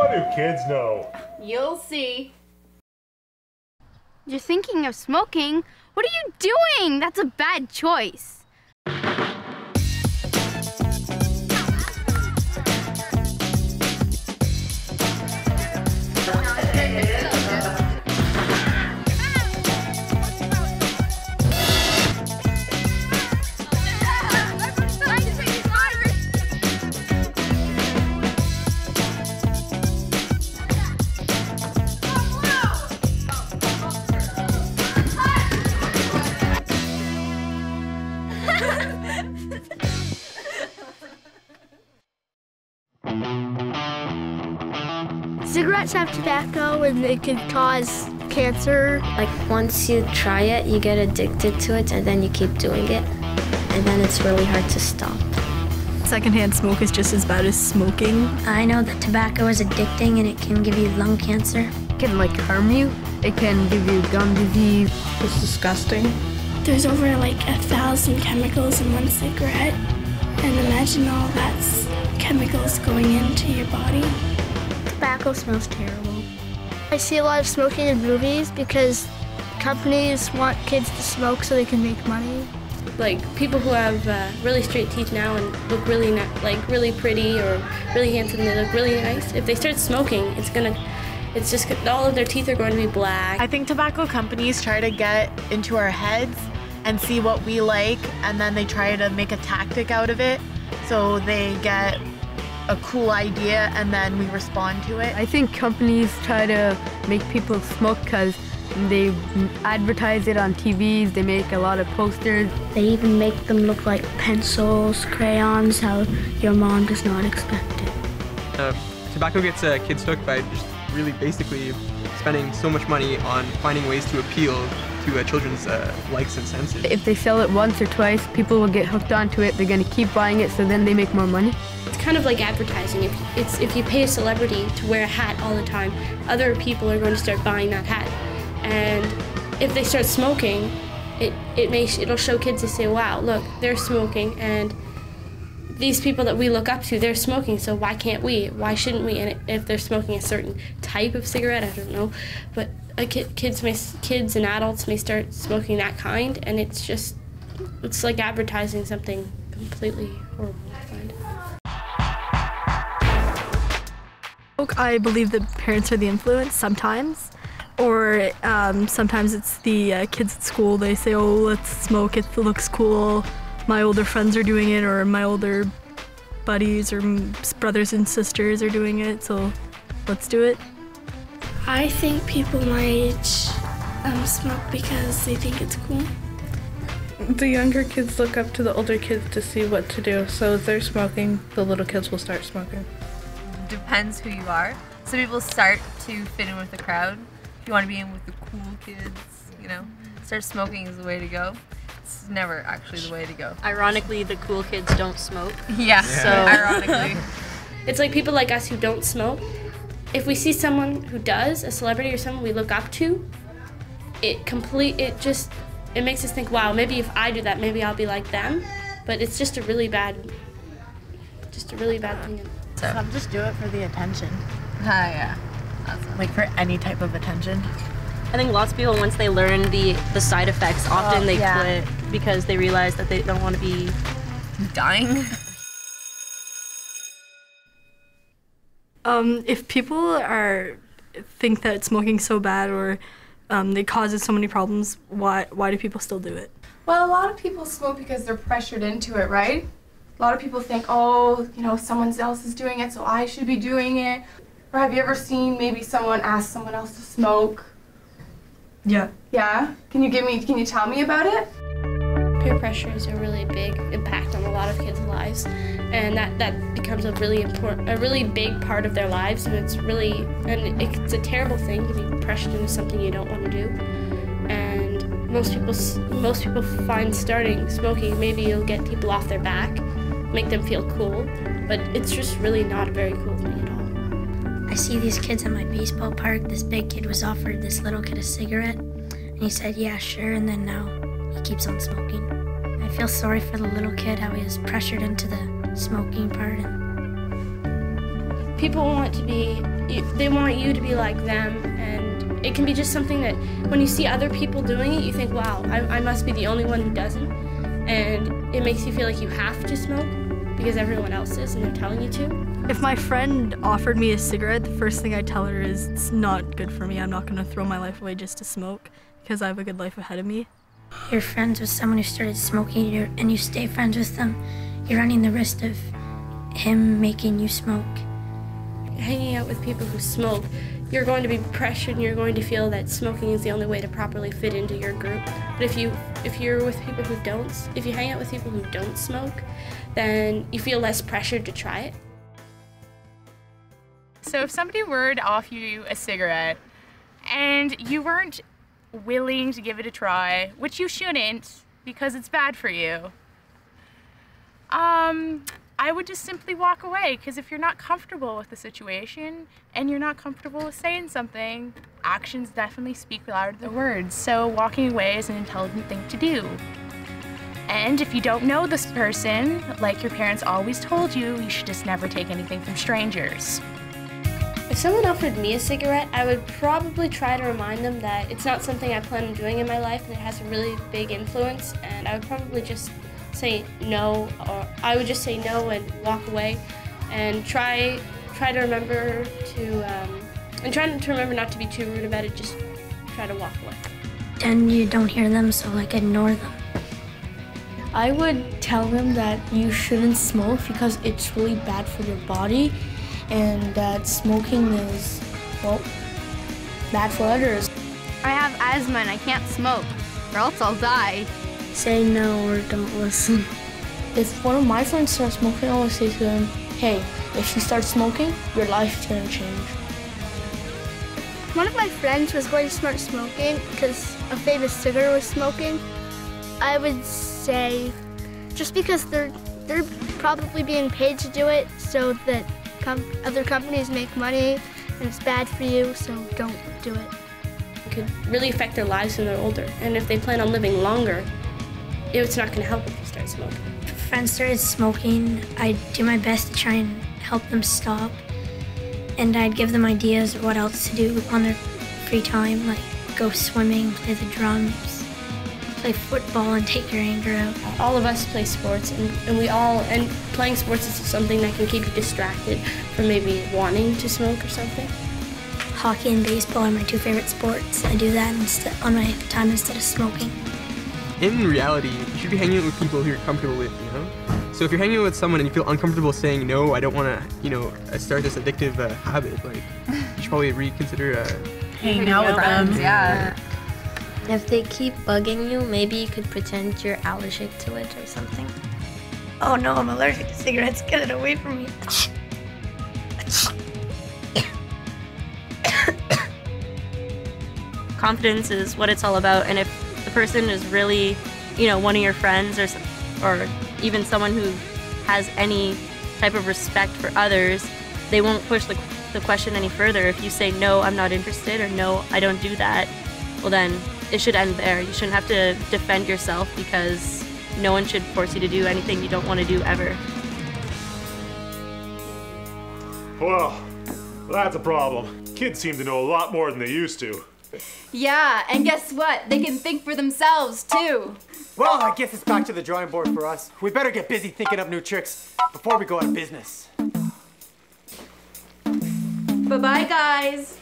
How do kids know? You'll see. You're thinking of smoking? What are you doing? That's a bad choice. Cigarettes have tobacco and it can cause cancer. Like once you try it, you get addicted to it and then you keep doing it. And then it's really hard to stop. Secondhand smoke is just as bad as smoking. I know that tobacco is addicting and it can give you lung cancer. It can harm you. It can give you gum disease. It's disgusting. There's over 1,000 chemicals in one cigarette. And imagine all that's chemicals going into your body. Tobacco smells terrible. I see a lot of smoking in movies because companies want kids to smoke so they can make money. Like people who have really straight teeth now and look really really pretty or really handsome, they look really nice. If they start smoking, all of their teeth are going to be black. I think tobacco companies try to get into our heads and see what we like, and then they try to make a tactic out of it. So they get a cool idea and then we respond to it. I think companies try to make people smoke because they advertise it on TVs, they make a lot of posters. They even make them look like pencils, crayons, how your mom does not expect it. Tobacco gets kids hooked by just really basically spending so much money on finding ways to appeal to children's likes and senses. If they sell it once or twice, people will get hooked onto it. They're going to keep buying it, so then they make more money. It's kind of like advertising. If you pay a celebrity to wear a hat all the time, other people are going to start buying that hat. And if they start smoking, it'll show kids to say, wow, look, they're smoking, and these people that we look up to, they're smoking, so why can't we? Why shouldn't we? And if they're smoking a certain type of cigarette, I don't know, but kids and adults may start smoking that kind, and it's like advertising something completely horrible, I find. I believe that parents are the influence sometimes, or sometimes it's the kids at school. They say, oh, let's smoke, it looks cool. My older friends are doing it, or my older buddies or brothers and sisters are doing it, so let's do it. I think people my age smoke because they think it's cool. The younger kids look up to the older kids to see what to do, so if they're smoking, the little kids will start smoking. Depends who you are. Some people start to fit in with the crowd. If you want to be in with the cool kids, start smoking is the way to go. It's never actually the way to go. Ironically, the cool kids don't smoke. Yeah, so ironically. It's like people like us who don't smoke. If we see someone who does, a celebrity or someone we look up to, it makes us think, wow, maybe if I do that, maybe I'll be like them. But it's just a really bad thing. Some just do it for the attention. Yeah. Like for any type of attention. I think lots of people, once they learn the side effects, often they quit because they realize that they don't want to be dying. If people think that smoking's so bad or it causes so many problems, why do people still do it? Well, a lot of people smoke because they're pressured into it, right? A lot of people think, oh, someone else is doing it, so I should be doing it. Or have you ever seen maybe someone ask someone else to smoke? Yeah. Yeah? Can you tell me about it? Peer pressure is a really big impact on a lot of kids' lives, and that becomes a really big part of their lives, and it's a terrible thing to be pressured into something you don't want to do. And most people find starting smoking, maybe you'll get people off their back, make them feel cool, but it's just really not a very cool thing at all. I see these kids at my baseball park. This big kid was offered this little kid a cigarette, and he said, yeah, sure, and then now he keeps on smoking. I feel sorry for the little kid, how he was pressured into the smoking part. People want to be they want you to be like them, and it can be just something that when you see other people doing it, you think, wow, I must be the only one who doesn't, and it makes you feel like you have to smoke because everyone else is and they're telling you to. If my friend offered me a cigarette, the first thing I tell her is it's not good for me. I'm not gonna throw my life away just to smoke because I have a good life ahead of me. You're friends with someone who started smoking and you stay friends with them, you're running the risk of him making you smoke. Hanging out with people who smoke, you're going to be pressured and you're going to feel that smoking is the only way to properly fit into your group. But if you're with people who don't, if you hang out with people who don't smoke, then you feel less pressured to try it. So if somebody were to offer you a cigarette and you weren't willing to give it a try, which you shouldn't because it's bad for you, I would just simply walk away, because if you're not comfortable with the situation and you're not comfortable with saying something, actions definitely speak louder than words. So walking away is an intelligent thing to do. And if you don't know this person, like your parents always told you, you should just never take anything from strangers. If someone offered me a cigarette, I would probably try to remind them that it's not something I plan on doing in my life and it has a really big influence, and I would probably just say no, or I would just say no and walk away, and try to remember to remember not to be too rude about it. Just try to walk away. And you don't hear them, so like ignore them. I would tell them that you shouldn't smoke because it's really bad for your body, and that smoking is, well, bad for others. I have asthma and I can't smoke, or else I'll die. Say no or don't listen. If one of my friends starts smoking, I always say to them, hey, if you start smoking, your life's gonna change. One of my friends was going to start smoking because a famous singer was smoking. I would say, just because they're probably being paid to do it so that other companies make money, and it's bad for you, so don't do it. It could really affect their lives when they're older, and if they plan on living longer, it's not going to help if you start smoking. If friends started smoking, I'd do my best to try and help them stop, and I'd give them ideas of what else to do on their free time, like go swimming, play the drums, play football, and take your anger out. All of us play sports, and playing sports is something that can keep you distracted from maybe wanting to smoke or something. Hockey and baseball are my two favorite sports. I do that on my time instead of smoking. In reality, you should be hanging out with people who you're comfortable with, you know? So if you're hanging out with someone and you feel uncomfortable saying, no, I don't want to, start this addictive habit, like, you should probably reconsider hanging out with them. Yeah. If they keep bugging you, maybe you could pretend you're allergic to it or something. Oh no, I'm allergic to cigarettes. Get it away from me. Confidence is what it's all about, and if the person is really, one of your friends or even someone who has any type of respect for others, they won't push the question any further. If you say, no, I'm not interested, or no, I don't do that, well then it should end there. You shouldn't have to defend yourself, because no one should force you to do anything you don't want to do ever. Well, that's a problem. Kids seem to know a lot more than they used to. Yeah, and guess what? They can think for themselves, too. Well, I guess it's back to the drawing board for us. We better get busy thinking up new tricks before we go out of business. Bye-bye, guys.